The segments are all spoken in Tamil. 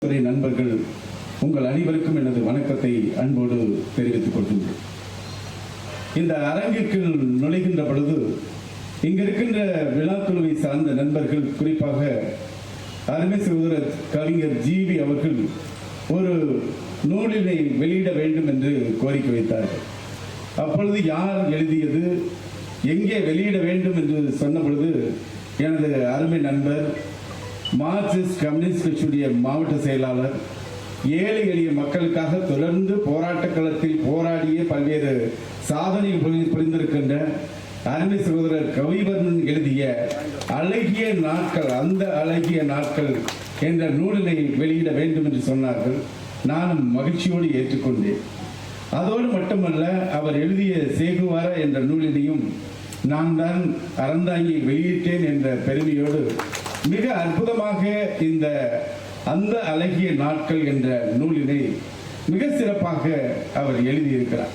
நண்பர்கள் உங்கள் அனைவருக்கும் எனது வணக்கத்தை அன்போடு தெரிவித்துக் கொள்கின்றேன். இந்த அரங்கிற்கு நுழைகின்ற பொழுது இங்கிருக்கின்ற விழாக்குழுவை சார்ந்த நண்பர்கள், குறிப்பாக அருமை சகோதரர் கவிஞர் ஜிவி அவர்கள் ஒரு நூலினை வெளியிட வேண்டும் என்று கோரிக்கை வைத்தார்கள். அப்பொழுது யார் எழுதியது, எங்கே வெளியிட வேண்டும் என்று சொன்ன பொழுது எனது அருமை நண்பர் மார்க்சிஸ்ட் கம்யூனிஸ்ட் கட்சியுடைய மாவட்ட செயலாளர், ஏழை எளிய மக்களுக்காக தொடர்ந்து போராட்ட களத்தில் போராடிய பல்வேறு சாதனைகள் புரிந்திருக்கின்ற அருமை சகோதரர் கவிவர்மன் எழுதிய அழகிய நாட்கள், அந்த அழகிய நாட்கள் என்ற நூலினை வெளியிட வேண்டும் என்று சொன்னார்கள். நானும் மகிழ்ச்சியோடு ஏற்றுக்கொண்டேன். அதோடு மட்டுமல்ல, அவர் எழுதிய சேகுவார என்ற நூலினையும் நான் தான் அறந்தாங்கி வெளியிட்டேன் என்ற பெருமையோடு மிக அற்புதமாக இந்த அந்த அழகிய நாட்கள் என்ற நூலினை மிக சிறப்பாக அவர் எழுதியிருக்கிறார்.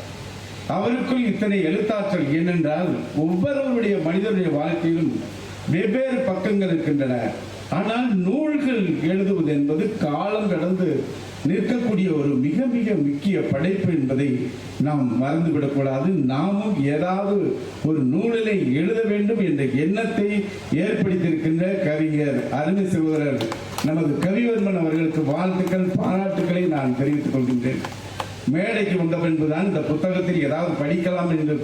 அவருக்குள் இத்தனை எழுத்தாற்றல் ஏனென்றால் ஒவ்வொருவருடைய மனிதனுடைய வாழ்க்கையிலும் வெவ்வேறு பக்கங்கள் இருக்கின்றன. ஆனால் நூல்கள் எழுதுவது என்பது காலம் கடந்து நிற்கக்கூடிய ஒரு மிக மிக முக்கிய படைப்பு என்பதை நாம் மறந்துவிடக்கூடாது. நாமும் ஏதாவது ஒரு நூலினை எழுத வேண்டும் என்ற எண்ணத்தை ஏற்படுத்தியிருக்கின்ற கவிஞர் அருமை சகோதரர் நமது கவிவர்மன் அவர்களுக்கு வாழ்த்துக்கள், பாராட்டுக்களை நான் தெரிவித்துக் கொள்கின்றேன். மேடைக்கு வந்த பின்புதான் இந்த புத்தகத்தில் ஏதாவது படிக்கலாம் என்று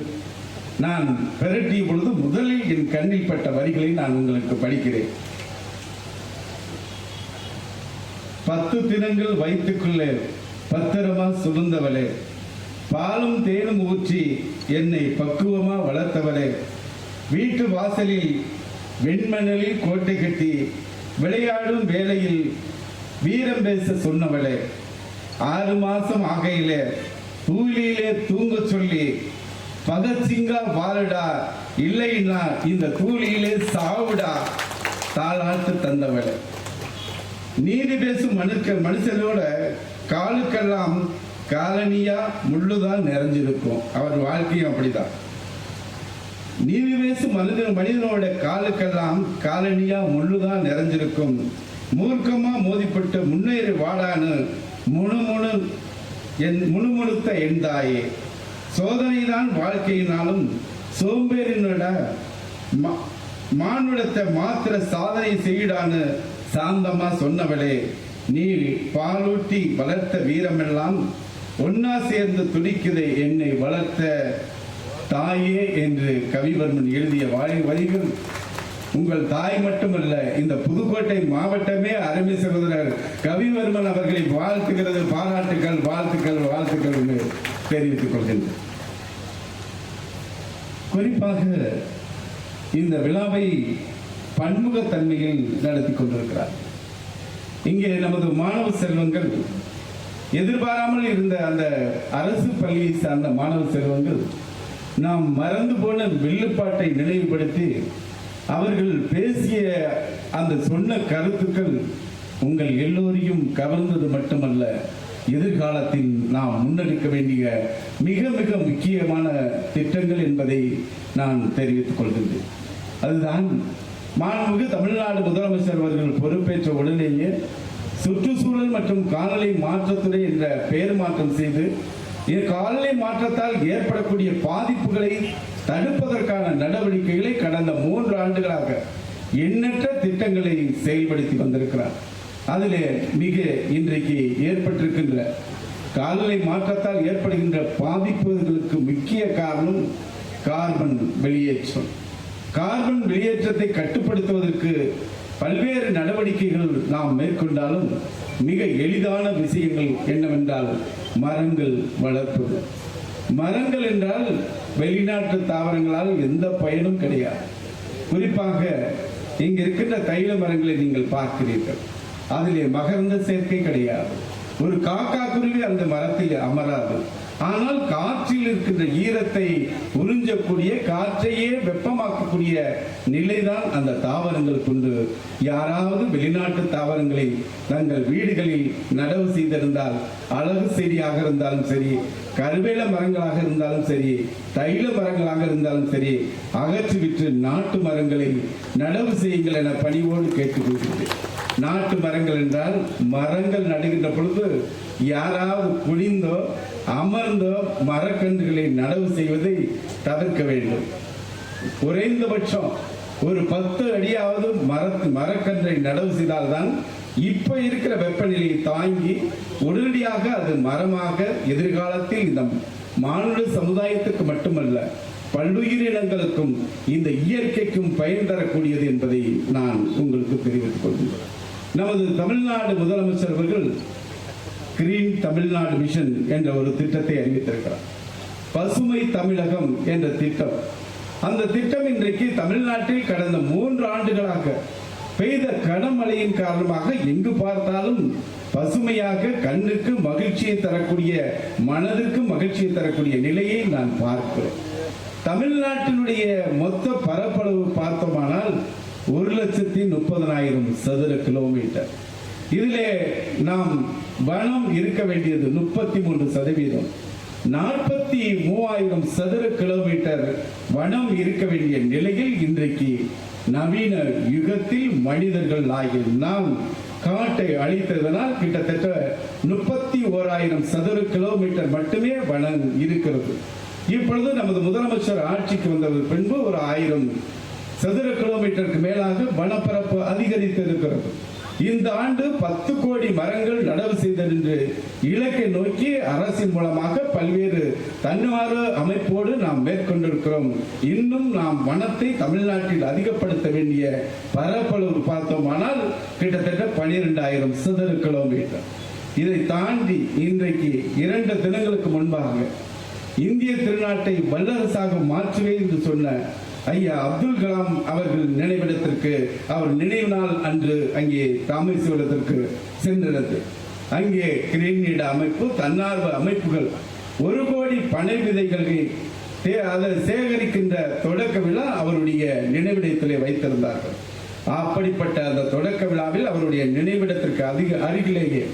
நான் பெரட்டிய பொழுது முதலில் என் கண்ணில் பட்ட வரிகளை நான் உங்களுக்கு படிக்கிறேன். 10 தினங்கள் வயிற்றுக்குள்ளே பத்திரமா சுமந்தவளே, பாலும் தேனும் ஊற்றி என்னை பக்குவமா வளர்த்தவளே, வீட்டு வாசலில் வெண்மணலில் கோட்டை கட்டி விளையாடும் வேளையில் வீரம் பேச சொன்னவளே, 6 மாசம் ஆகையிலே தூளியிலே தூங்க சொல்லி பகத்சிங்கா வாழுடா, இல்லைன்னா இந்த தூளியிலே சாவுடா தாளாட்டு தந்தவளே, நீதி பேசும் மனுஷனோட காலுக்கெல்லாம் காலனியா முள்ளுதான் நிறைஞ்சிருக்கும். அவர் வாழ்க்கையும் அப்படிதான். நீதி பேசும் மனிதனோட காலுக்கெல்லாம் காலனியா முள்ளுதான் நிறைஞ்சிருக்கும். மூர்க்கமா மோதிப்பட்டு முன்னேறி வாடான்னு முணுமுணுத்த என் தாயே, சோதனைதான் வாழ்க்கையினாலும் சோம்பேறினோட மானுடத்தை மாத்திர சாதனை செய்யிடான்னு சாந்தமா சொன்னவளே, நீ பாலூட்டி வளர்த்த வீரமெல்லாம் ஒன்னா சேர்ந்து துடிக்குதே என்னை வளர்த்த தாயே என்று கவிவர்மன் எழுதிய வரிகள் உங்கள் தாய் மட்டுமல்ல, இந்த புதுக்கோட்டை மாவட்டமே அருமை சகோதரர் கவிவர்மன் அவர்களை வாழ்த்துகிறது. பாராட்டுக்கள், வாழ்த்துக்கள், வாழ்த்துக்கள் என்று தெரிவித்துக் கொள்கின்றேன். குறிப்பாக இந்த விழாவை பன்முகத்தன்மையில் நடத்தி கொண்டிருக்கிறார். இங்கே நமது மாணவ செல்வங்கள், எதிர்பாராமல் இருந்த அந்த அரசு பள்ளியை சார்ந்த மாணவ செல்வங்கள் நாம் மறந்து போன வில்லுப்பாட்டை நினைவுபடுத்தி அவர்கள் பேசிய அந்த சொன்ன கருத்துக்கள் உங்கள் எல்லோரையும் கவர்ந்தது மட்டுமல்ல, எதிர்காலத்தில் நாம் முன்னெடுக்க வேண்டிய மிக மிக முக்கியமான திட்டங்கள் என்பதை நான் தெரிவித்துக் கொள்கின்றேன். அதுதான் மாண்புமிகு தமிழ்நாடு முதலமைச்சர் அவர்கள் பொறுப்பேற்ற உடனேயே சுற்றுச்சூழல் மற்றும் காலநிலை மாற்றத்துறை என்ற பெயர் மாற்றம் செய்து காலநிலை மாற்றத்தால் ஏற்படக்கூடிய பாதிப்புகளை தடுப்பதற்கான நடவடிக்கைகளை கடந்த 3 ஆண்டுகளாக எண்ணற்ற திட்டங்களை செயல்படுத்தி வந்திருக்கிறார். அதிலே மிக இன்றைக்கு ஏற்பட்டிருக்கின்ற காலநிலை மாற்றத்தால் ஏற்படுகின்ற பாதிப்புகளுக்கு முக்கிய காரணம் கார்பன் வெளியேற்றம். கார்பன் வெளியேற்றத்தை கட்டுப்படுத்துவதற்கு பல்வேறு நடவடிக்கைகள் நாம் மேற்கொண்டாலும் மிக எளிதான விஷயங்கள் என்னவென்றால் மரங்கள் வளர்ப்பது. மரங்கள் என்றால் வெளிநாட்டு தாவரங்களால் எந்த பயனும் கிடையாது. குறிப்பாக இங்க இருக்கின்ற தைல மரங்களை நீங்கள் பார்க்கிறீர்கள், அதிலே மகரந்த சேர்க்கை கிடையாது. ஒரு காக்கா குருவி அந்த மரத்தில் அமராது. ஆனால் காற்றில் இருக்கின்ற ஈரத்தை உறிஞ்சக்கூடிய, காற்றையே வெப்பமாக்கக்கூடிய நிலைதான் அந்த தாவரங்கள் கொண்டு. யாராவது வெளிநாட்டு தாவரங்களை தங்கள் வீடுகளில் நடவு செய்திருந்தால், அழகு செடியாக இருந்தாலும் சரி, கருவேல மரங்களாக இருந்தாலும் சரி, தைல மரங்களாக இருந்தாலும் சரி, அகற்றிவிட்டு நாட்டு மரங்களை நடவு செய்யுங்கள் என பணிவோடு கேட்டுக்கொள்கிறேன். நாட்டு மரங்கள் என்றால் மரங்கள் நடுகின்ற பொழுது யாராவது குனிந்தோ அமர்ந்தோ மரக்கன்றுகளை நடவு செய்வதை தவிர்க்க வேண்டும். குறைந்தபட்சம் ஒரு 10 அடியாவது மரக்கன்றை நடவு செய்தால்தான் இப்ப இருக்கிற வெப்பநிலையை தாங்கி உடனடியாக அது மரமாக எதிர்காலத்தில் இந்த மானுட சமுதாயத்துக்கு மட்டுமல்ல பல்லுயிரினங்களுக்கும் இந்த இயற்கைக்கும் பயன் தரக்கூடியது என்பதை நான் உங்களுக்கு தெரிவித்துக் கொள்கிறேன். நமது தமிழ்நாடு முதலமைச்சர் அவர்கள் கிரீன் தமிழ்நாடு மிஷன் என்ற ஒரு திட்டத்தை அறிவித்திருக்கிறார். பசுமை தமிழகம் என்ற திட்டம். அந்த திட்டம் இன்றைக்கு தமிழ்நாட்டில் கடந்த 3 ஆண்டுகளாக பெய்த கனமழையின் காரணமாக எங்கு பார்த்தாலும் பசுமையாக கண்ணுக்கு மகிழ்ச்சியை தரக்கூடிய மனதிற்கு மகிழ்ச்சியை தரக்கூடிய நிலையை நான் பார்க்கிறேன். தமிழ்நாட்டினுடைய மொத்த பரப்பளவு பார்த்தோமானால் 1,30,000 சதுர கிலோமீட்டர். இதிலே நாம் வனம் இருக்க வேண்டியது 33%. 43,000 சதுர கிலோமீட்டர் வனம் இருக்க வேண்டிய நிலையில் இன்றைக்கு நவீன யுகத்தில் மனிதர்கள் ஆகிய நாம் காட்டை அழித்ததனால் கிட்டத்தட்ட 31,000 சதுர கிலோமீட்டர் மட்டுமே வனம் இருக்கிறது. இப்பொழுது நமது முதலமைச்சர் ஆட்சிக்கு வந்த பின்பு ஒரு 1000 சதுர கிலோமீட்டருக்கு மேலாக வனப்பரப்பு அதிகரித்திருக்கிறது. இந்த ஆண்டு 10 கோடி மரங்கள் நடவு செய்தல் என்று இலக்கை நோக்கி அரசின் மூலமாக பல்வேறு தன்னார்வ அமைப்போடு நாம் மேற்கொண்டிருக்கிறோம். இன்னும் நாம் வனத்தை தமிழ்நாட்டில் அதிகப்படுத்த வேண்டிய பரப்பளவு பார்த்தோமானால் கிட்டத்தட்ட 12,000 சதுர கிலோமீட்டர். இதை தாண்டி இன்றைக்கு 2 தினங்களுக்கு முன்பாக இந்திய திருநாட்டை வல்லரசாக மாற்றுவேன் என்று சொன்ன ஐயா அப்துல் கலாம் அவர்கள் நினைவிடத்திற்கு அவர் நினைவு நாள் அன்று அங்கே ராமேஸ்வரத்திற்கு சென்றது. அங்கே கிரீன்நீட அமைப்பு தன்னார்வ அமைப்புகள் 1 கோடி பனை விதைகளை அதை சேகரிக்கின்ற தொடக்க விழா அவருடைய நினைவிடத்திலே வைத்திருந்தார்கள். அப்படிப்பட்ட அந்த தொடக்க விழாவில் அவருடைய நினைவிடத்திற்கு அருகிலேயே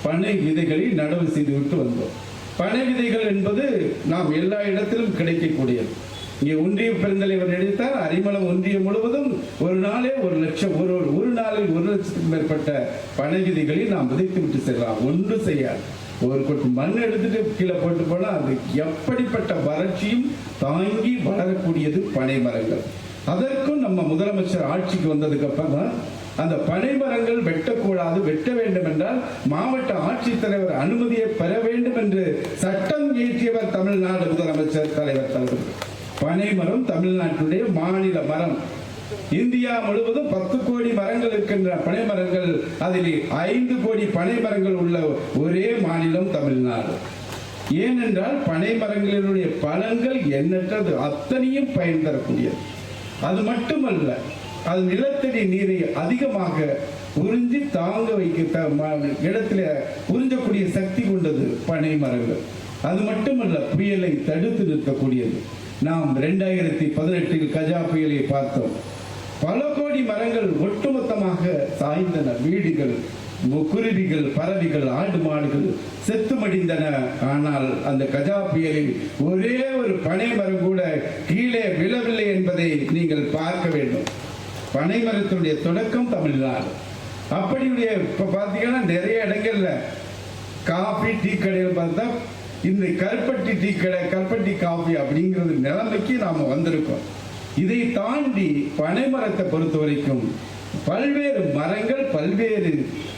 பனை விதைகளை நடவு செய்துவிட்டு வந்தோம். பனை விதைகள் என்பது நாம் எல்லா இடத்திலும் கிடைக்கக்கூடியது. இங்கே ஒன்றிய பெருந்தலைவர் நினைத்தார் அரிமளம் ஒன்றியம் முழுவதும் ஒரு நாளே 1 லட்சம் ஒரு நாளில் 1 லட்சத்துக்கும் மேற்பட்ட பனை விதைகளை நாம் விதைத்து விட்டு செல்லலாம். ஒன்று செய்யாது. ஒரு கொட்டு மண் எடுத்துட்டு கீழே போட்டு போனா அது எப்படிப்பட்ட வறட்சியும் தாங்கி வளரக்கூடியது பனை மரங்கள். அதற்கும் நம்ம முதலமைச்சர் ஆட்சிக்கு வந்ததுக்கு அப்புறம் அந்த பனை மரங்கள் வெட்டக்கூடாது, வெட்ட வேண்டும் என்றால் மாவட்ட ஆட்சித்தலைவர் அனுமதியை பெற வேண்டும் என்று சட்டம் இயற்றியவர் தமிழ்நாடு முதலமைச்சர் தலைவர் தலைவர். பனை மரம் தமிழ்நாட்டுடைய மாநில மரம். இந்தியா முழுவதும் 10 கோடி மரங்கள் இருக்கின்ற பனை மரங்கள், அதில் 5 கோடி பனை மரங்கள் உள்ள ஒரே மாநிலம் தமிழ்நாடு. ஏனென்றால் பனை மரங்களினுடைய பலன்கள் எண்ணற்றது, அத்தனையும் பயன் தரக்கூடியது. அது மட்டுமல்ல, அது நிலத்தடி நீரை அதிகமாக உறிஞ்சி தாங்க வைக்க இடத்துல உறிஞ்சக்கூடிய சக்தி கொண்டது பனை மரங்கள். அது மட்டுமல்ல, புயலை தடுத்து நிறுத்தக்கூடியது. நாம் 2018 கஜா புயலை பார்த்தோம். பல கோடி மரங்கள் ஒட்டுமொத்தமாக சாய்ந்தன. வீடுகள், குருவிகள், பறவைகள், ஆடு மாடுகள் செத்து மடிந்தன. ஆனால் அந்த கஜா புயலில் ஒரே ஒரு பனை மரம் கூட கீழே விழவில்லை என்பதை நீங்கள் பார்க்க வேண்டும். பனை மரத்தினுடைய தொடக்கம் தமிழ்நாடு. அப்படியுடைய இப்ப பார்த்தீங்கன்னா நிறைய இடங்கள்ல காஃபி டீ கடையில் பார்த்தா இந்த கருப்பட்டி டீ கடை, கருப்பட்டி காஃபி அப்படிங்கிறது நிலைமைக்கு நாம வந்திருக்கோம். இதை தாண்டி பனை மரத்தை பொறுத்த வரைக்கும் பல்வேறு மரங்கள், பல்வேறு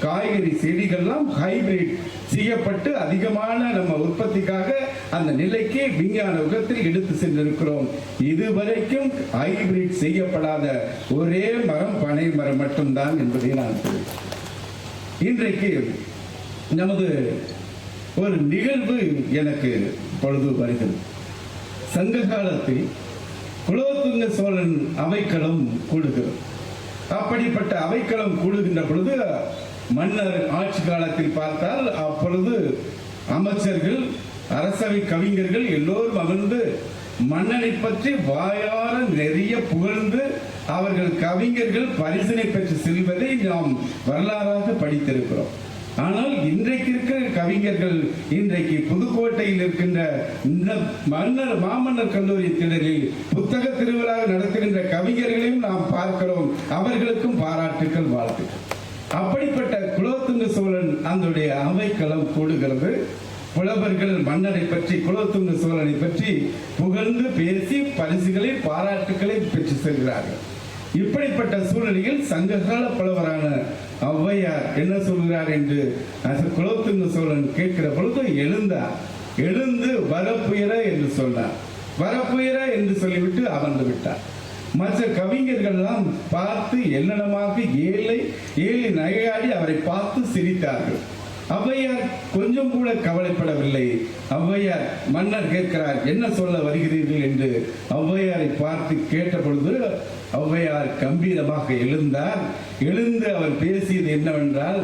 காய்கறி செடிகள்லாம் ஹைபிரிட் செய்யப்பட்டு அதிகமான நம்ம உற்பத்திக்காக அந்த நிலைக்கு விஞ்ஞான யுகத்தில் எடுத்து சென்றிருக்கிறோம். இதுவரைக்கும் ஹைபிரிட் செய்யப்படாத ஒரே மரம் பனை மரம் மட்டும்தான் என்பதை நான் இன்றைக்கு நமது ஒரு நிகழ்வு எனக்கு பொழுது வருகிறது. சங்க காலத்தில் குலோத்துங்க சோழன் அவைக்களம் கூடுகிறது. அப்படிப்பட்ட அவைக்களம் கூடுகின்ற பொழுது மன்னர் ஆட்சி காலத்தில் பார்த்தால் அப்பொழுது அமைச்சர்கள், அரசவை கவிஞர்கள் எல்லோரும் அமர்ந்து மன்னனை பற்றி வாயார நிறைய புகழ்ந்து அவர்கள் கவிஞர்கள் பரிசினை பெற்று செல்வதை நாம் வரலாறாக படித்திருக்கிறோம். ஆனால் இன்றைக்கு இருக்கிற கவிஞர்கள் இன்றைக்கு புதுக்கோட்டையில் இருக்கின்ற மாமன்னர் கல்லூரி திடலில் புத்தக திருவிழா நடத்துகின்ற கவிஞர்களையும் நாம் பார்க்கிறோம். அவர்களுக்கும் பாராட்டுக்கள், வாழ்த்துக்கள். அப்படிப்பட்ட குலோத்துங்க சோழன் அதனுடைய அவைக்களம் கூடுகிறது. புலவர்கள் மன்னரை பற்றி, குலோத்துங்க சோழனை பற்றி புகழ்ந்து பேசி பரிசுகளை, பாராட்டுக்களை பெற்று செல்கிறார்கள். இப்படிப்பட்ட சூழ்நிலையில் சங்ககால புலவரான ஔவையார் என்ன சொல்கிறார் என்று குலோத்துங்க சோழன் கேட்கிற பொழுது எழுந்தார். எழுந்து வரப்புயர என்று சொன்னார். வரப்புயர என்று சொல்லிவிட்டு அமர்ந்து விட்டார். மற்ற கவிஞர்கள் எல்லாம் பார்த்து எல்லனமாக ஏழி நகையாடி அவரை பார்த்து சிரித்தார்கள். ஔவையார் கொஞ்சம் கூட கவலைப்படவில்லை. ஔவையார், மன்னர் கேட்கிறார், என்ன சொல்ல வருகிறீர்கள் என்று ஔவையாரை பார்த்து கேட்ட பொழுது ஔவையார் கம்பீரமாக எழுந்தார். எழுந்து அவர் பேசியது என்னவென்றால்,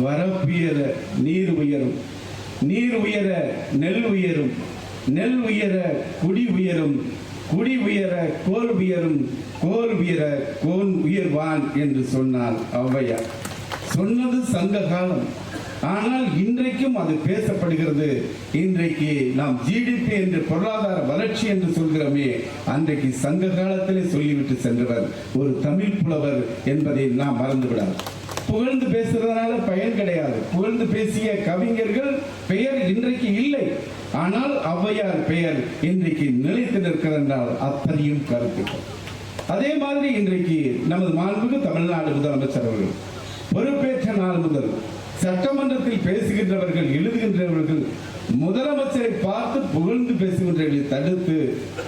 வரப்புயர நீர் உயரும், நீர் உயர நெல் உயரும், நெல் உயர குடி உயரும், குடி உயர கோல் உயரும், கோல் உயர கோன் உயர்வான் என்று சொன்னார் ஔவையார். சொன்னது சங்க காலம், ஆனால் இன்றைக்கும் அது பேசப்படுகிறது. இன்றைக்கு நாம் ஜிடிபி என்று, பொருளாதார வளர்ச்சி என்று சொல்கிறோமே, அன்றைக்கு சங்க காலத்திலே சொல்லிவிட்டு சென்றவர் ஒரு தமிழ் புலவர் என்பதை நாம் மறந்துவிடாது. புகழ்ந்து பேசுறதுனால பயன் கிடையாது. புகழ்ந்து பேசிய கவிஞர்கள் பெயர் இன்றைக்கு இல்லை, ஆனால் ஔவையார் பெயர் இன்றைக்கு நிலைத்து நிற்கிறது என்றால் அத்தனையும் கருத்துக்கள். அதே மாதிரி இன்றைக்கு நமது மாண்புமிகு தமிழ்நாடு முதலமைச்சர் அவர்கள் பொறுப்பேற்ற நாள் முதல் சட்டமன்றத்தில் பேசுகின்றவர்கள், எழுதுகின்றவர்கள் முதலமைச்சரை பார்த்து புகழ்ந்து பேசுகின்றவர்களை தடுத்து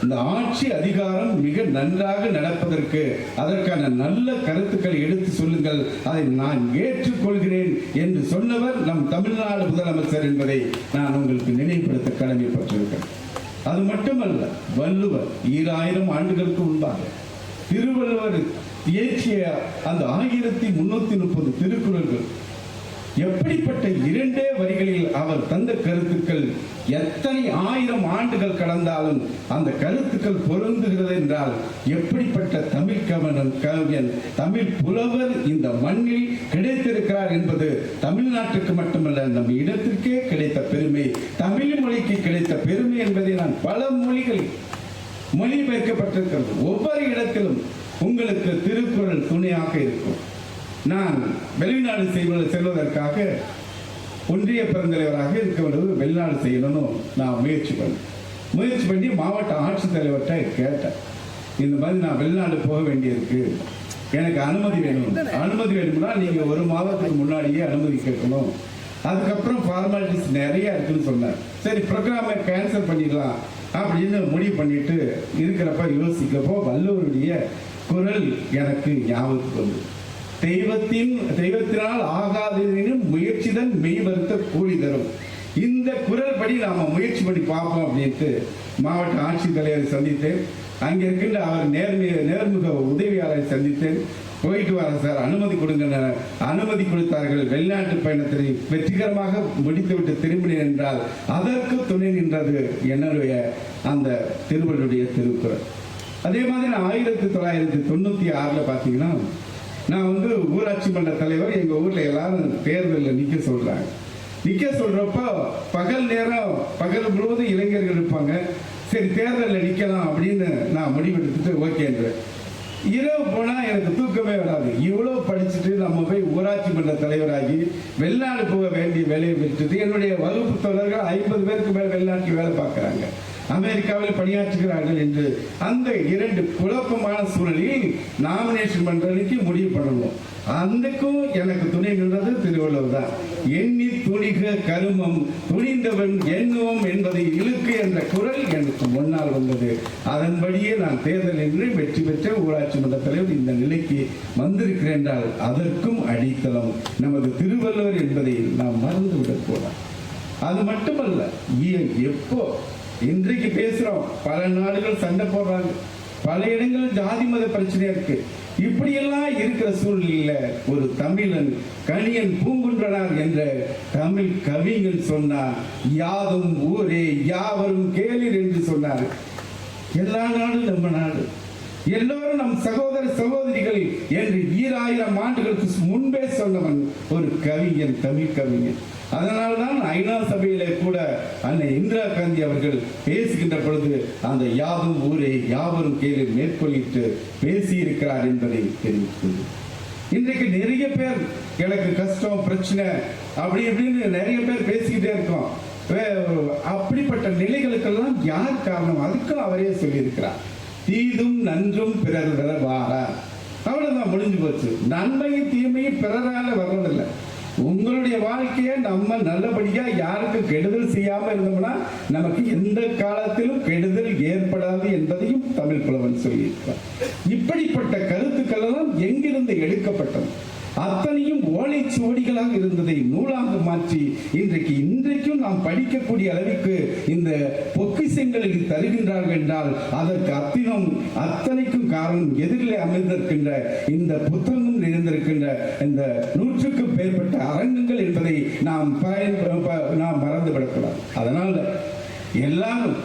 இந்த ஆட்சி அதிகாரம் மிக நன்றாக நடப்பதற்கு அதற்கான நல்ல கருத்துக்களை எடுத்து சொல்லுங்கள், அதை நான் ஏற்றுக்கொள்கிறேன் என்று சொன்னவர் நம் தமிழ்நாடு முதலமைச்சர் என்பதை நான் உங்களுக்கு நினைவுபடுத்த கடமைப்பட்டிருக்கிறேன். அது மட்டுமல்ல, வள்ளுவர் 2000 ஆண்டுகளுக்கு முன்பாக திருவள்ளுவர் இயற்றிய அந்த 1330 திருக்குறள்கள் எப்படிப்பட்ட 2 வரிகளில் அவர் தந்த கருத்துக்கள் எத்தனை 1000 ஆண்டுகள் கடந்தாலும் அந்த கருத்துக்கள் பொருந்துகிறது என்றால் எப்படிப்பட்ட தமிழ் கவிஞன், தமிழ் புலவர் இந்த மண்ணில் கிடைத்திருக்கிறார் என்பது தமிழ்நாட்டுக்கு மட்டுமல்ல, நம் இடத்திற்கே கிடைத்த பெருமை, தமிழ் மொழிக்கு கிடைத்த பெருமை என்பதை நான் பல மொழிகள் மொழிபெயர்க்கப்பட்டிருக்கிறது. ஒவ்வொரு இடத்திலும் உங்களுக்கு திருக்குறள் துணையாக இருக்கும். நான் வெளிநாடு செல்வதற்காக ஒன்றிய பெருந்தலைவராக இருக்க வேண்டியது வெளிநாடு செய்யணும்னு நான் முயற்சி பண்ணி மாவட்ட ஆட்சித்தலைவர்கிட்ட கேட்டேன். இந்த மாதிரி நான் வெளிநாடு போக வேண்டியிருக்கு, எனக்கு அனுமதி வேணும்னா நீங்க 1 மாதத்துக்கு முன்னாடியே அனுமதி கேட்கணும், அதுக்கப்புறம் ஃபார்மாலிட்டிஸ் நிறைய இருக்குன்னு சொன்னார். சரி, ப்ரோக்ராமை கேன்சல் பண்ணிடலாம் அப்படின்னு முடிவு பண்ணிட்டு இருக்கிறப்ப யோசிக்கப்போ வள்ளுவருடைய குரல் எனக்கு ஞாபகத்துக்கு வந்து, தெய்வத்தினால் ஆகாதெனினும் முயற்சிதான் மெய் வருத்த கூலி தரும். இந்த குரல் படி நாம முயற்சி பண்ணி பார்ப்போம் அப்படின்ட்டு மாவட்ட ஆட்சித்தலைவரை சந்தித்தேன். அங்கே இருக்கின்ற அவர் நேர்முக உதவியாளரை சந்தித்தேன். போயிட்டு வர சார், அனுமதி கொடுங்க. அனுமதி கொடுத்தார்கள். வெளிநாட்டு பயணத்தை வெற்றிகரமாக முடித்துவிட்டு திரும்பினேன் என்றால் அதற்கு துணை நின்றது என்னுடைய அந்த திருவள்ளுடைய திருக்குறள். அதே மாதிரி 1996 பார்த்தீங்கன்னா, நான் ஊராட்சி மன்ற தலைவர். எங்க ஊர்ல எல்லாரும் தேர்தலில் நிக்க சொல்றப்ப பகல் முழுவதும் இளைஞர்கள் இருப்பாங்க. சரி, தேர்தலில் நிக்கலாம் அப்படின்னு நான் முடிவெடுத்துட்டு ஓகேன்றேன். இரவு போனா எனக்கு தூக்கமே வராது. இவ்வளவு படிச்சுட்டு நம்ம போய் ஊராட்சி மன்ற தலைவராகி வெளிநாடு போக வேண்டிய வேலையை விட்டுட்டு, என்னுடைய வகுப்பு தோழர்கள் 50 பேருக்கு மேல் வெளிநாட்டு வேலை பார்க்கிறாங்க, அமெரிக்காவில் பணியாற்றுகிறார்கள் என்று அந்த 2 குழப்பமான சூழலில் நாமினேஷன் பண்றதுக்கு முடிவு பண்ணணும். அன்றைக்கும் எனக்கு துணை நின்றது திருவள்ளுவர் தான். எண்ணி துணிக கருமம் துணிந்தவன் எண்ணுவோம் என்பதை இழுக்கு என்ற குரல் எனக்கு முன்னால் வந்தது. அதன்படியே நான் தேர்தல் என்று வெற்றி பெற்ற ஊராட்சி மன்ற தலைவர் இந்த நிலைக்கு வந்திருக்கிறேன் என்றால் அதற்கும் அடித்தளம் நமது திருவள்ளுவர் என்பதை நாம் மறந்துவிடக் கூடாது. அது மட்டுமல்ல, எப்போ இன்றைக்கு பேசுறோம், பல நாடுகள் சண்டை போடுறாங்க, பல இடங்களில் ஜாதி மத பிரச்சனையா இருக்கு. இப்படியெல்லாம் இருக்கிற சூழ்நிலையில ஒரு தமிழன் கணியன் பூங்குன்றனார் என்ற தமிழ் கவிஞன் சொன்னார், யாதும் ஊரே யாவரும் கேளீர் என்று சொன்னார். எல்லா நாடும் நம்ம நாடு, எல்லோரும் நம் சகோதர சகோதரிகள் என்று 2000 ஆண்டுகளுக்கு முன்பே சொன்னவன் ஒரு கவிஞன், தமிழ் கவிஞன். அதனால்தான் ஐநா சபையில கூட அன்னை இந்திரா காந்தி அவர்கள் பேசுகின்ற பொழுது அந்த யாதும் ஊரே யாவரும் கேளீர் மேற்கொள்ளிட்டு பேசியிருக்கிறார் என்பதை தெரிவித்தது. இன்றைக்கு நிறைய பேர் எனக்கு கஷ்டம் பிரச்சனை அப்படி இப்படின்னு நிறைய பேர் பேசிக்கிட்டே இருக்கோம். அப்படிப்பட்ட நிலைகளுக்கெல்லாம் யார் காரணம்? அதுக்கும் அவரே சொல்லியிருக்கிறார், தீதும் நன்றும் பிறர் வர வாரா. அவ்வளவுதான், முடிஞ்சு போச்சு. நன்மையும் தீமையும் பிறரால வர்றதில்லை. உங்களுடைய வாழ்க்கையை நம்ம நல்லபடியா யாருக்கும் கெடுதல் செய்யாம இருந்தோம்னா நமக்கு எந்த காலத்திலும் கெடுதல் ஏற்படாது என்பதையும் தமிழ் புலவன் சொல்லியிருக்கிறார். இப்படிப்பட்ட கருத்துக்கள் எல்லாம் எங்கிருந்து எடுக்கப்பட்டது? அத்தனையும் ஓலைச்சுவடிகளாக இருந்ததை நூலாக மாற்றி இன்றைக்கும் நாம் படிக்கக்கூடிய அளவுக்கு இந்த பொக்கிஷங்களை தருகின்றார்கள் என்றால் அதற்கு அத்தனைக்கும் காரணம் எதிரிலே அமைந்திருக்கின்ற இந்த புத்தகம் நிறைந்திருக்கின்ற இந்த 100க்கும் மேற்பட்ட அரங்கங்கள் என்பதை நாம் மறந்துவிடக்கூடாது. அதனால எல்லாரும்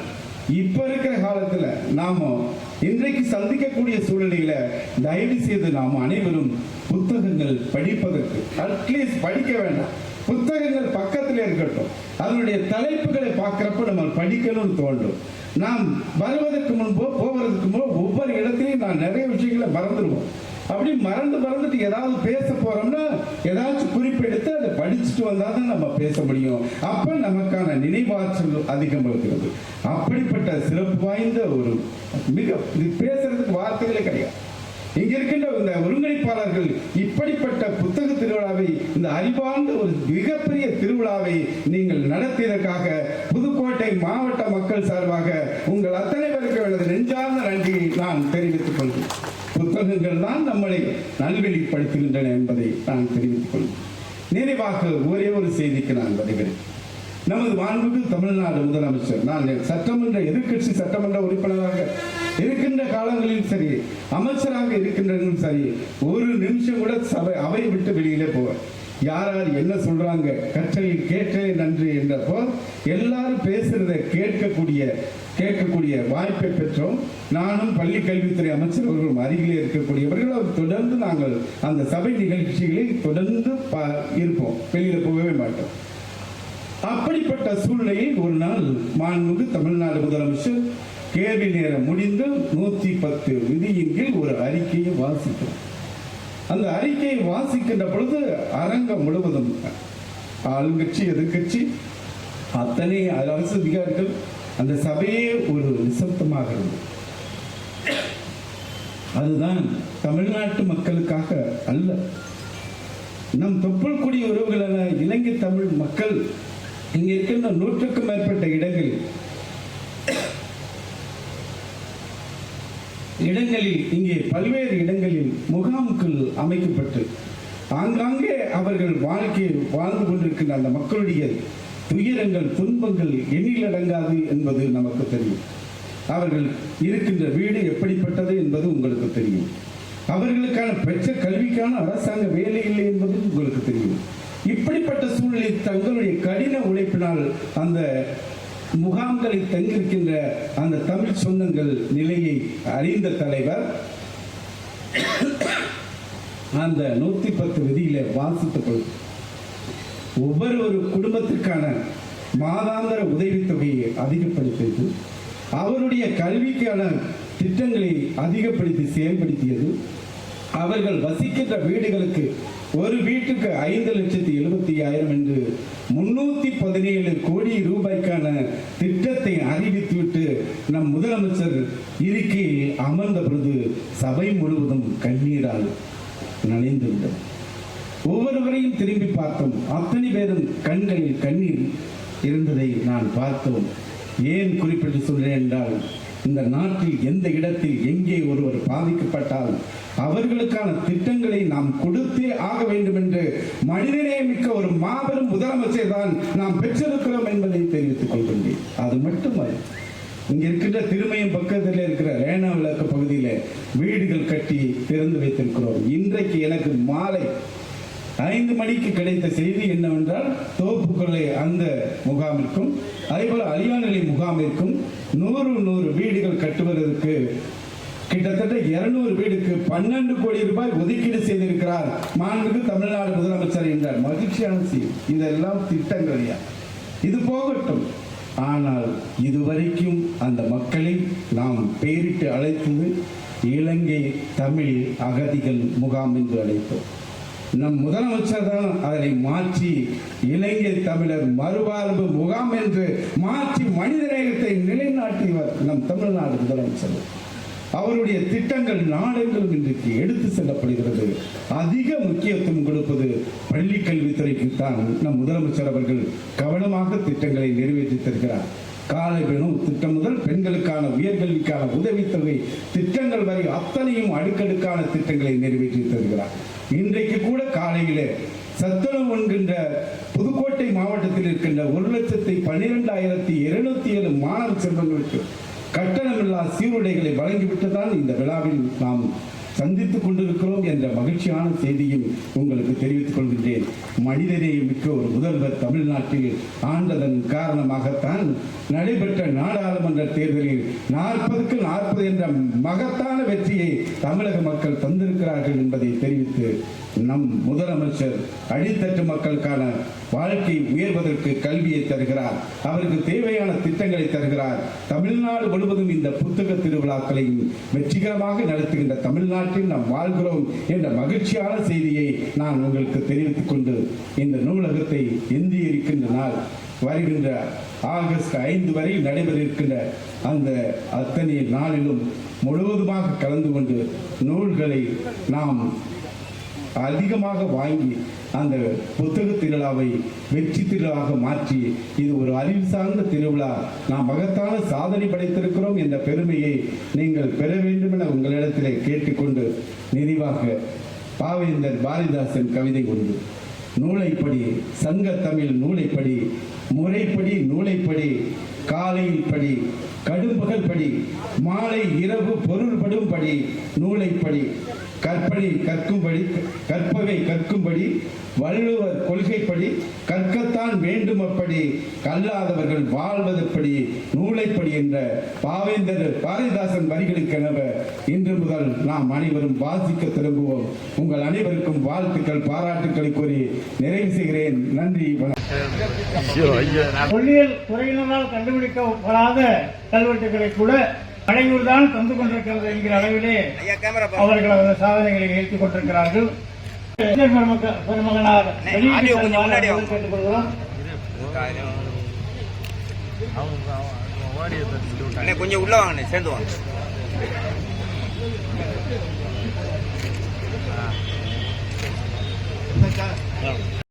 இப்ப இருக்கிற காலத்துல நாம இன்றைக்கு சந்திக்கக்கூடிய சூழ்நிலையில தயவு செய்து நாம் அனைவரும் புத்தகங்கள் படிப்பதற்கு அட்லீஸ்ட் படிக்க வேண்டாம், புத்தகங்கள் பக்கத்தில் இருக்கட்டும். அதனுடைய தலைப்புகளை பார்க்கிறப்ப நம்ம படிக்கணும்னு தோன்றும். நாம் வருவதற்கு முன்போ போவதற்கு முன்போ ஒவ்வொரு இடத்திலையும் நான் நிறைய விஷயங்களை மறந்துடுவோம். அப்படி மறந்துட்டு ஏதாவது பேச போறோம்னா ஏதாச்சும் குறிப்பெடுத்து அதை படிச்சுட்டு வந்தாதான் நம்ம பேச முடியும். அப்ப நமக்கான நினைவாற்றல் அதிகம் இருக்கிறது. அப்படிப்பட்ட சிறப்பு வாய்ந்த ஒரு பேசுறதுக்கு வார்த்தைகளே கிடையாது. இங்க இருக்கின்ற இந்த ஒருங்கிணைப்பாளர்கள் இப்படிப்பட்ட புத்தக திருவிழாவை, இந்த அறிவார்ந்த ஒரு மிகப்பெரிய திருவிழாவை நீங்கள் நடத்தியதற்காக புதுக்கோட்டை மாவட்ட மக்கள் சார்பாக உங்கள் அத்தனை பேருக்கு எனது நெஞ்சார்ந்த நன்றியை நான் தெரிவித்துக் கொள்கிறேன். புத்தகங்கள் தான் நம்மளை நல்வழிப்படுத்துகின்றன என்பதை நான் தெரிவித்துக் கொள்கிறேன். நிறைவாக ஒரே ஒரு செய்திக்கு நான் வருகிறேன். நமது மாண்புமிகு தமிழ்நாடு முதலமைச்சர், நான் சட்டமன்ற எதிர்க்கட்சி சட்டமன்ற உறுப்பினராக இருக்கின்ற காலங்களில் சரி, அமைச்சராக இருக்கின்றதும் சரி, ஒரு நிமிஷம் கூட அவை விட்டு வெளியிலே போவார். யார் என்ன சொல்றாங்க, கற்றலில் கேட்டே நன்றி என்றப்போ எல்லாரும் பேசுறதை கேட்கக்கூடிய வாய்ப்பை பெற்றோம். நானும் பள்ளி கல்வித்துறை அமைச்சர் அவர்களும் அருகிலே இருக்கக்கூடியவர்கள் தொடர்ந்து நாங்கள் அந்த சபை நிகழ்ச்சிகளில் தொடர்ந்து இருப்போம், வெளியில போகவே மாட்டோம். அப்படிப்பட்ட சூழ்நிலையில் ஒரு நாள் மாண்புமிகு தமிழ்நாடு முதலமைச்சர் கேள்வி நேரம் முடிந்து 110 விதியின் கீழ் ஒரு அறிக்கையை வாசிக்கிறோம். அந்த அறிக்கையை வாசிக்கின்ற பொழுது அரங்கம் முழுவதும் ஆளுங்கட்சி எதிர்கட்சி அத்தனை அரசு அதிகாரிகள், அந்த சபையே ஒரு நிசப்தமாக இருந்தது. அதுதான் தமிழ்நாட்டு மக்களுக்காக அல்ல, நம் தொப்புள் குடி உறவுகளான இலங்கை தமிழ் மக்கள் இங்கே இருக்கின்ற 100க்கும் மேற்பட்ட இடங்களில் இங்கே பல்வேறு இடங்களில் முகாம்கள் அமைக்கப்பட்டு ஆங்காங்கே அவர்கள் வாழ்க்கையை வாழ்ந்து கொண்டிருக்கின்ற அந்த மக்களுடைய துயரங்கள் துன்பங்கள் எண்ணிலடங்காது என்பது நமக்கு தெரியும். அவர்கள் இருக்கின்ற வீடு எப்படிப்பட்டது என்பது உங்களுக்கு தெரியும். அவர்களுக்கான பெற்ற கல்விக்கான அரசாங்க வேலை இல்லை என்பது உங்களுக்கு தெரியும். இப்படிப்பட்ட சூழலில் தங்களுடைய கடின உழைப்பினால் அந்த முகாம்களில் தங்கியிருக்கின்ற அந்த தமிழ் சொந்தங்கள் நிலையை அறிந்த தலைவர் அந்த 110 விதியில வாசித்துக் கொள்ளும் ஒவ்வொரு குடும்பத்திற்கான மாதாந்திர உதவித்தொகையை அதிகப்படுத்தியது, அவருடைய கல்விக்கான திட்டங்களை அதிகப்படுத்தி செயல்படுத்தியது, அவர்கள் வசிக்கின்ற வீடுகளுக்கு ஒரு வீட்டுக்கு 5,70,000 என்று 317 கோடி ரூபாய்க்கான திட்டத்தை அறிவித்துவிட்டு நம் முதலமைச்சர் இருக்கையில் அமர்ந்த பொழுது சபை முழுவதும் கண்ணீரால் நனைந்துவிட்டது. ஒவ்வொருவரையும் திரும்பி பார்த்தோம். அத்தனை பேரும் கண்களில் கண்ணீர் இருந்ததை நான் பார்த்தோம். ஏன் குறிப்பிட்டு சொல்றேன் என்றால், இந்த நாட்டில் எந்த இடத்தில் எங்கே ஒருவர் பாதிக்கப்பட்டால் அவர்களுக்கான திட்டங்களை நாம் கொடுத்தே ஆக வேண்டும் என்று மனிதநேயமிக்க ஒரு மாபெரும் முதலமைச்சர் தான் நாம் பெற்றிருக்கிறோம் என்பதை தெரிவித்துக் கொள்கின்றேன். அது மட்டுமல்ல, இங்க இருக்கின்ற திருமயம் பக்கத்தில் இருக்கிற ரேணா விளக்கு பகுதியில வீடுகள் கட்டி திறந்து வைத்திருக்கிறோம். இன்றைக்கு எனக்கு மாலை 5 மணிக்கு கிடைத்த செய்தி என்னவென்றால், தோப்புக்கொள்ளை அந்த முகாமிற்கும் அதேபோல அலியாநிலை முகாமிற்கும் 100 வீடுகள் கட்டுவதற்கு கிட்டத்தட்ட 200 வீடுக்கு 12 கோடி ரூபாய் ஒதுக்கீடு செய்திருக்கிறார் மாண்புமிகு தமிழ்நாடு முதலமைச்சர் என்றார். மகிழ்ச்சியான செய்தி. இதெல்லாம் திட்டங்கள். இது போகட்டும். ஆனால் இதுவரைக்கும் அந்த மக்களை நாம் பெயரிட்டு அழைத்தது இலங்கை தமிழ் அகதிகள் முகாம் என்று அழைத்தோம். நம் முதலமைச்சர் தான் அதனை மாற்றி இலங்கை தமிழர் மறுவாழ்வு முகாம் என்று மாற்றி மனிதநேயத்தை நிலைநாட்டியவர் நம் தமிழ்நாடு முதலமைச்சர். அவருடைய திட்டங்கள் நாடெங்கிலும் இன்றைக்கு எடுத்து செல்லப்படுகிறது. அதிக முக்கியத்துவம் கொடுப்பது பள்ளி கல்வித்துறைக்கு தான் நம் முதலமைச்சர் அவர்கள் கவனமாக திட்டங்களை நிறைவேற்றி தருகிறார். காலை உணவு திட்டம் முதல் பெண்களுக்கான உயர்கல்விக்கான உதவித்தொகை திட்டங்கள் வரை அத்தனையும் அடுக்கடுக்கான திட்டங்களை நிறைவேற்றி தருகிறார். இன்றைக்கு கூட காலையிலே சத்துணவு என்கின்ற புதுக்கோட்டை மாவட்டத்தில் இருக்கின்ற 1,12,207 மாணவ செல்வங்களுக்கு கட்டணமில்லா சீருடைகளை வழங்கிவிட்டுதான் இந்த விழாவில் நாம் சந்தித்துக் கொண்டிருக்கிறோம் என்ற மகிழ்ச்சியான செய்தியும் உங்களுக்கு தெரிவித்துக் கொள்கின்றேன். மனிதநேயம் மிக்க ஒரு முதல்வர் தமிழ்நாட்டில் ஆண்டதன் காரணமாகத்தான் நடைபெற்ற நாடாளுமன்ற தேர்தலில் 40க்கு 40 என்ற மகத்தான வெற்றியை தமிழக மக்கள் தந்திருக்கிறார்கள் என்பதை தெரிவித்து, நம் முதலமைச்சர் அடித்தட்டு மக்களுக்கான வாழ்க்கை உயர்வதற்கு கல்வியை தருகிறார், அவருக்கு தேவையான திட்டங்களை தருகிறார். தமிழ்நாடு முழுவதும் இந்த புத்தக திருவிழாக்களையும் வெற்றிகரமாக நடத்துகின்ற தமிழ்நாட்டில் நாம் வாழ்கிறோம் என்ற மகிழ்ச்சியான செய்தியை நான் உங்களுக்கு தெரிவித்துக் கொண்டு, இந்த நூலகத்தை எந்தி இருக்கின்ற நாள் வருகின்ற ஆகஸ்ட் 5 வரை நடைபெற இருக்கின்ற அந்த அத்தனை நாளிலும் முழுவதுமாக கலந்து கொண்டு நூல்களை நாம் அதிகமாக வாங்கி அந்த புத்தக திருவிழாவை வெற்றி திருவிழாவாக மாற்றி, இது ஒரு அறிவு சார்ந்த திருவிழா, நாம் மகத்தான சாதனை படைத்திருக்கிறோம் என்ற பெருமையை நீங்கள் பெற வேண்டும் என உங்களிடத்திலே கேட்டுக்கொண்டு, நிறைவாக பாவேந்தர் பாரதிதாசன் கவிதை ஒன்று. நூலைப்படி சங்க தமிழ் நூலைப்படி, முறைப்படி நூலைப்படி, காலையில் படி கடும்பகல் படி, மாலை இரவு பொருள்படும் படி, நூலைப்படி கற்பனை கற்கும்படி, கற்பவை கற்கும்படி, வள்ளுவர் கொள்கைப்படி கற்கத்தான் வேண்டும், அப்படி கல்லாதவர்கள் வாழ்வதற்படி நூலைப்படி என்ற பாவேந்தர் பாரதிதாசன் வரிகளுக்கெனவ இன்று முதல் நாம் அனைவரும் வாசிக்க திரும்புவோம். உங்கள் அனைவருக்கும் வாழ்த்துக்கள், பாராட்டுக்களை கூறி நிறைவு செய்கிறேன். நன்றி, தொல்லியல் துறையினரால் கண்டுபிடிக்கப்படாத கல்வெட்டுகளை கூட அடையூர் தான் தந்து கொண்டிருக்கிறது என்கிற அளவிலே அவர்கள் அவரது சாதனைகளை நிகழ்த்திக் கொண்டிருக்கிறார்கள். பெருமகனார் கேட்டுக்கொள்கிறோம். கொஞ்சம் உள்ள வாங்க, சேர்ந்து வாங்க.